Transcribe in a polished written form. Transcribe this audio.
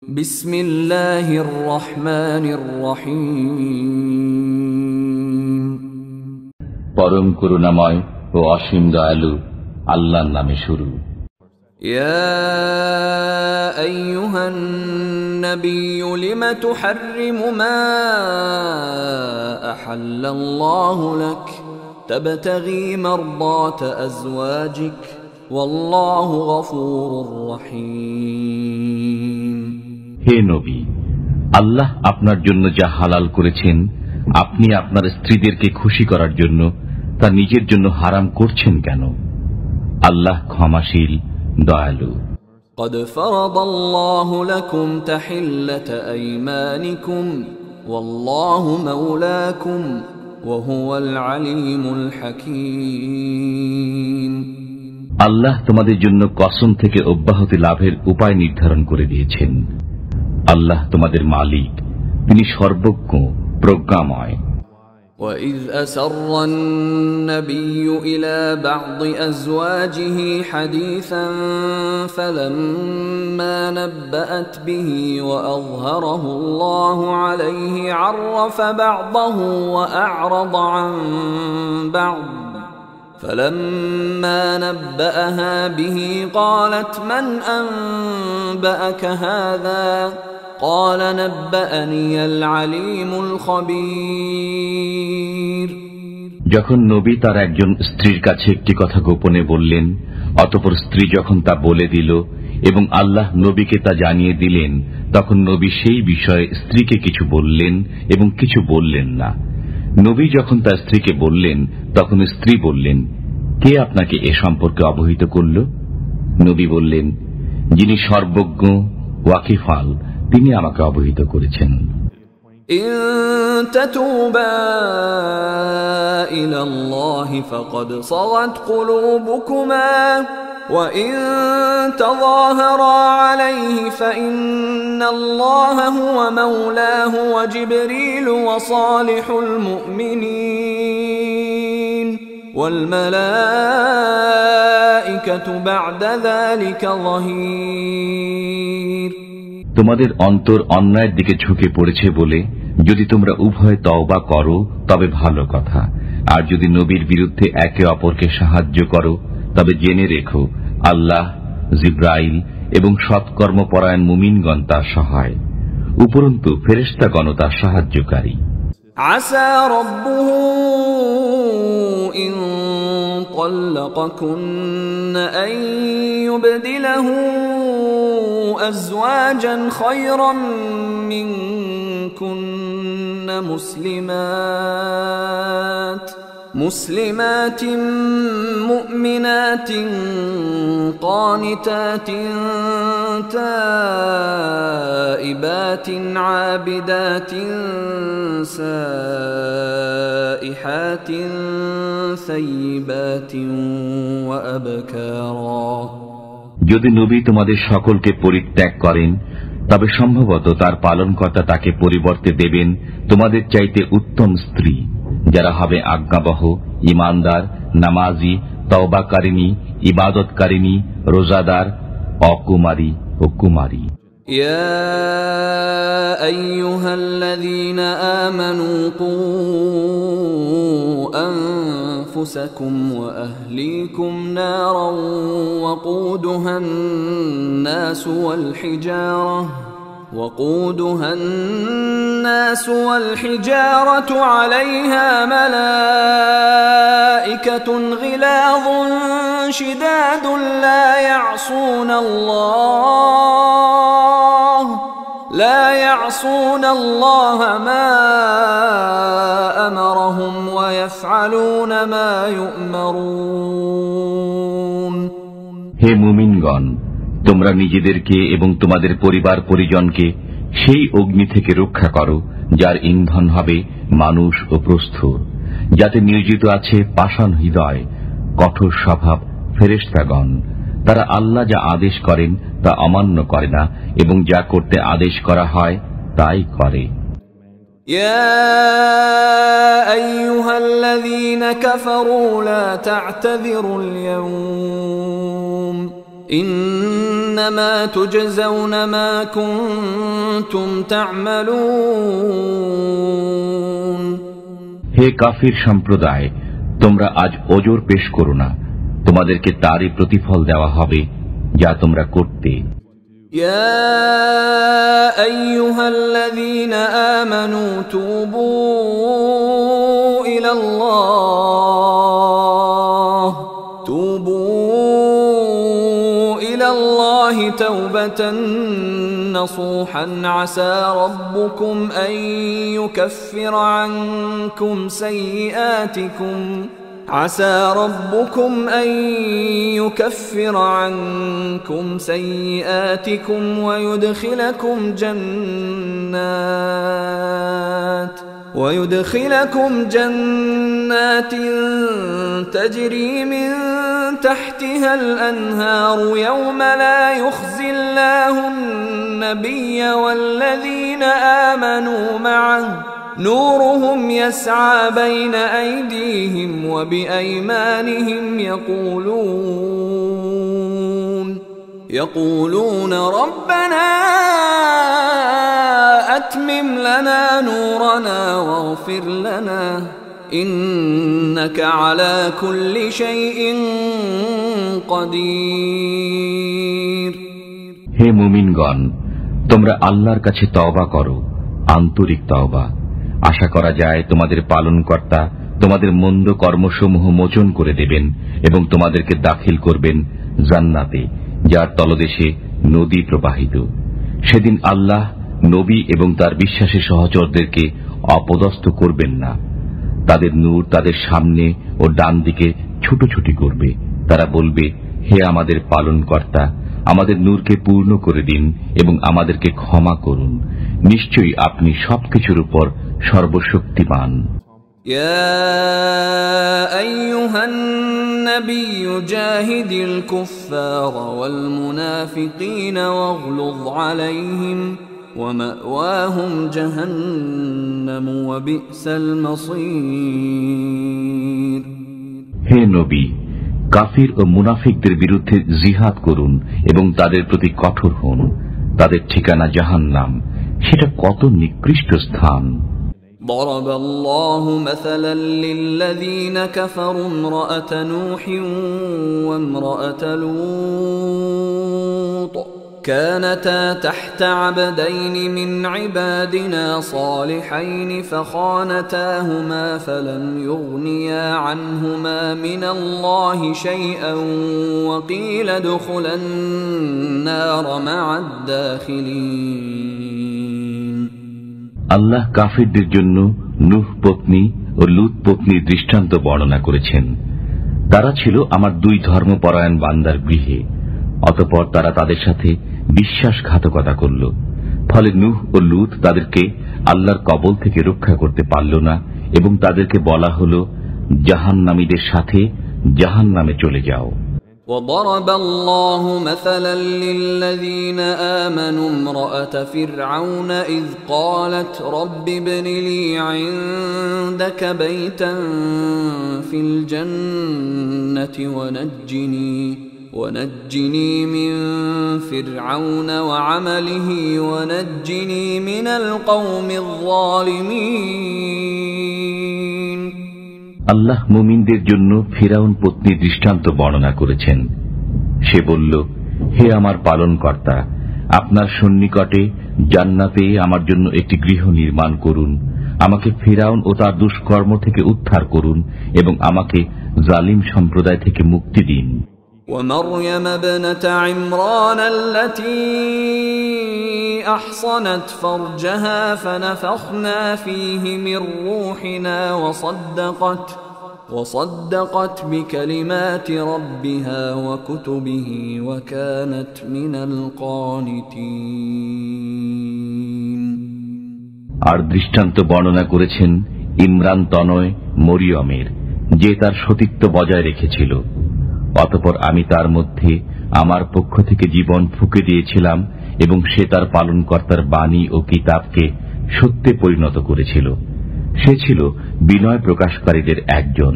বিসমিল্লাহির রহমানির রহিম। পরম করুণাময় ও অসীম দয়ালু আল্লাহর নামে শুরু। ইয়া আইয়ুহান নাবিয়্যু লিমা তুহাররিমু মা আহাল্লাল্লাহু লাক তাবতাগী মারদাত আজওয়াজিক ওয়াল্লাহু গফুরুর রহিম। হে নবী, আল্লাহ আপনার জন্য যা হালাল করেছেন আপনি আপনার স্ত্রীদেরকে খুশি করার জন্য তা নিজের জন্য হারাম করছেন কেন? আল্লাহ ক্ষমাশীল, দয়ালু। قد فرض الله لكم تحلة أيمانكم والله مولاكم وهو العليم الحكيم। আল্লাহ তোমাদের জন্য কসম থেকে অব্যাহতি লাভের উপায় নির্ধারণ করে দিয়েছেন। আল্লাহ তোমাদের মালিক, তিনি সর্বজ্ঞ, প্রজ্ঞাময়। وَإِذْ أَسَرَّ النَّبِيُّ إِلَى بَعْضِ أَزْوَاجِهِ حَدِيثًا فَلَمَّا نَبَّأَتْ بِهِ وَأَظْهَرَهُ اللَّهُ عَلَيْهِ عَرَّفَ بَعْضَهُ وَأَعْرَضَ عَن بَعْضٍ فَلَمَّا نَبَّأَهَا بِهِ قَالَتْ مَنْ أَنبَأَكَ هَذَا قال نبأني العليم الخبير। যখন নবী তার একজন স্ত্রীর কাছে একটি কথা গোপনে বললেন, অতঃপর স্ত্রী যখন তা বলে দিল এবং আল্লাহ নবীকে তা জানিয়ে দিলেন, তখন নবী সেই বিষয়ে স্ত্রীকে কিছু বললেন এবং কিছু বললেন না। নবী যখন তার স্ত্রীকে বললেন, তখন স্ত্রী বললেন, কে আপনাকে এ সম্পর্কে অবহিত করল? নবী বললেন, যিনি সর্বজ্ঞ, ওয়াকিফাল, তিনি আমাকে অবহিত করেছেন। ইন তাতুবা ইলাল্লাহি ফাকাদ সাগাত কুলুবুকুমা ওয়া ইন তাযাহারা আলাইহি ফাইন্নাল্লাহা হুয়া মাওলাহু ওয়া জিবরিল ওয়া সালিহুল মুমিনিন ওয়াল মালায়েকাতু বা'দা যালিকা যাহির। তোমাদের অন্তর অন্যায়ের দিকে ঝুঁকে পড়েছে বলে যদি তোমরা উভয় তওবা করো তবে ভালো কথা, আর যদি নবীর বিরুদ্ধে একে অপরকে সাহায্য করো তবে জেনে রেখো আল্লাহ, জিব্রাইল এবং সৎকর্মপরায়ণ মুমিনগণ তার সহায়, উপরন্তু ফেরেশতাগণ তার সাহায্যকারী। আসা রাব্বুহু ইন طلقكن أن يبدله أزواجا خيرا منكن مسلمات مؤمنات قانتات تائبات عابدات سائحات ثيبات وأبكارا। যদি নবী তোমাদের সকলকে পরিত্যাগ করেন তবে সম্ভবত তার পালনকর্তা তাকে পরিবর্তে দেবেন তোমাদের চাইতে উত্তম স্ত্রী, যারা হবে আজ্ঞাবহ, ইমানদার, নামাজি, তওবাকারিনী, ইবাদতকারিনী, রোজাদার, অকুমারী ও কুমারী। ইয়া আইয়ুহাল্লাযীনা আমানু কু أنفسكم وأهليكم نارا وقودها الناس والحجارة عليها ملائكة غلاظ شداد لا يعصون الله ما أمرهم ويفعلون ما يؤمرون। হে মুমিনগণ, তোমরা নিজেদেরকে এবং তোমাদের পরিবার পরিজনকে সেই অগ্নি থেকে রক্ষা করো যার ইন্ধন হবে মানুষ ও প্রস্থর, যাতে নিয়োজিত আছে পাষাণ হৃদয়, কঠোর স্বভাব ফেরেশতাগণ। তারা আল্লাহ যা আদেশ করেন তা অমান্য করে না এবং যা করতে আদেশ করা হয় তাই করে। ইয়া আইয়ুহাল্লাযীনা কাফারু লা তা'তাযিরুল ইয়াওম إنما تجزون ما كنتم تعملون হে কাফির সম্প্রদায়, তোমরা আজ ওজর পেশ করো না, তোমাদেরকে তারই প্রতিফল দেওয়া হবে যা তোমরা করতে। يا أيها الذين آمنوا توبوا إلى الله توبة نصوحا عسى ربكم أن يكفر عنكم سيئاتكم ويدخلكم جنات تجري من تحتها الأنهار يوم لا يخزي الله النبي والذين آمنوا معه نورهم يسعى بين أيديهم وبأيمانهم يقولون ربنا أتمم لنا نورنا واغفر لنا إنك على كل شيء قدير হে মুমিনগণ, তোমরা আল্লাহর কাছে তওবা করো, আন্তরিক তওবা। আশা করা যায় তোমাদের পালনকর্তা তোমাদের মন্দ কর্মসমূহ মোচন করে দেবেন এবং তোমাদেরকে দাখিল করবেন জান্নাতে, যার তলদেশে নদী প্রবাহিত। সেদিন আল্লাহ নবী এবং তার বিশ্বাসী সহচরদেরকে অপদস্থ করবেন না। তাদের নূর তাদের সামনে ও ডান দিকে ছুটোছুটি করবে। তারা বলবে, হে আমাদের পালনকর্তা, আমাদের নূরকে পূর্ণ করে দিন এবং আমাদেরকে ক্ষমা করুন। নিশ্চয়ই আপনি সবকিছুর উপর সর্বশক্তিমান। يا أيها النبي جاهد الكفار والمنافقين واغلظ عليهم ومأواهم جهنم وبئس المصير হে নবী, কাফির ও মুনাফিকদের বিরুদ্ধে জিহাদ করুন এবং তাদের প্রতি কঠোর হন। তাদের ঠিকানা জাহান্নাম, সেটা কত নিকৃষ্ট স্থান। ضرب الله مثلا للذين كفروا امرأة نوح وامرأة لوط كانتا تحت عبدين من عبادنا صالحين فخانتاهما فلم يغنيا عنهما من الله شيئا وقيل ادخلا النار مع الداخلين আল্লাহ কাফিরদের জন্য নূহ পত্নী ও লূত পত্নীর দৃষ্টান্ত বর্ণনা করেছেন। তারা ছিল আমার দুই ধর্মপরায়ণ বান্দার গৃহে, অতঃপর তারা তাদের সাথে বিশ্বাসঘাতকতা করল। ফলে নূহ ও লূত তাদেরকে আল্লাহর কবল থেকে রক্ষা করতে পারল না এবং তাদেরকে বলা হল, জাহান্নামীদের সাথে জাহান্নামে চলে যাও। وضرب الله مثلا للذين آمنوا امرأة فرعون إذ قالت رب ابن لي عندك بيتا في الجنة ونجني من فرعون وعمله ونجني من القوم الظالمين আল্লাহ মুমিনদের জন্য ফিরাউন পত্নী দৃষ্টান্ত বর্ণনা করেছেন। সে বলল, হে আমার পালনকর্তা, আপনার সন্নিকটে জান্নাতে আমার জন্য একটি গৃহ নির্মাণ করুন। আমাকে ফিরাউন ও তার দুষ্কর্ম থেকে উদ্ধার করুন এবং আমাকে জালিম সম্প্রদায় থেকে মুক্তি দিন। ومريم ابنة عمران التي أحصنت فرجها فنفخنا فيه من روحنا وصدقت بكلمات ربها وكتبه وكانت من القانتين আর দৃষ্টান্ত বর্ণনা করেছেন ইমরান তনয় মরিয়মের, যে তার সতীত্ব বজায় রেখেছিল। অতঃপর আমি তার মধ্যে আমার পক্ষ থেকে জীবন ফুঁকে দিয়েছিলাম এবং সে তার পালনকর্তার বাণী ও কিতাবকে সত্যে পরিণত করেছিল। সে ছিল বিনয় প্রকাশকারীদের একজন।